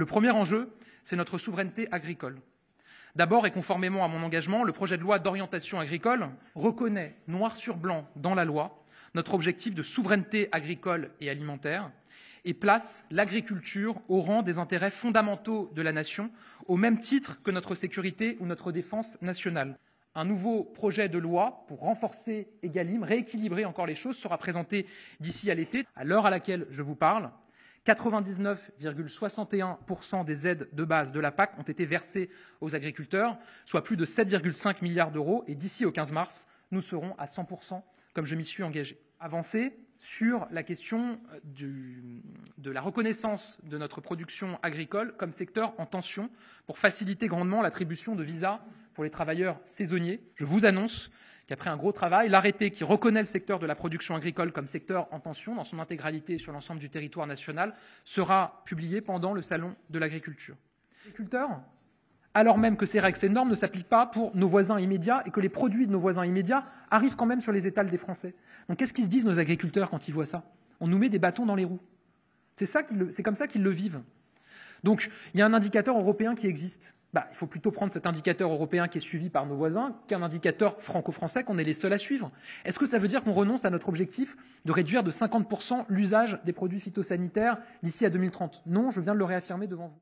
Le premier enjeu, c'est notre souveraineté agricole. D'abord, et conformément à mon engagement, le projet de loi d'orientation agricole reconnaît noir sur blanc dans la loi notre objectif de souveraineté agricole et alimentaire et place l'agriculture au rang des intérêts fondamentaux de la nation, au même titre que notre sécurité ou notre défense nationale. Un nouveau projet de loi pour renforcer Egalim, rééquilibrer encore les choses, sera présenté d'ici à l'été. À l'heure à laquelle je vous parle, 99,61% des aides de base de la PAC ont été versées aux agriculteurs, soit plus de 7,5 milliards d'euros. Et d'ici au 15 mars, nous serons à 100%, comme je m'y suis engagé. Avancer sur la question de la reconnaissance de notre production agricole comme secteur en tension pour faciliter grandement l'attribution de visas pour les travailleurs saisonniers. Je vous annonce qu'après un gros travail, l'arrêté qui reconnaît le secteur de la production agricole comme secteur en tension dans son intégralité sur l'ensemble du territoire national sera publié pendant le salon de l'agriculture. Agriculteurs, alors même que ces règles, ces normes ne s'appliquent pas pour nos voisins immédiats et que les produits de nos voisins immédiats arrivent quand même sur les étals des Français. Donc qu'est-ce qu'ils se disent nos agriculteurs quand ils voient ça? On nous met des bâtons dans les roues. C'est comme ça qu'ils le vivent. Donc il y a un indicateur européen qui existe. Il faut plutôt prendre cet indicateur européen qui est suivi par nos voisins qu'un indicateur franco-français qu'on est les seuls à suivre. Est-ce que ça veut dire qu'on renonce à notre objectif de réduire de 50% l'usage des produits phytosanitaires d'ici à 2030? Non, je viens de le réaffirmer devant vous.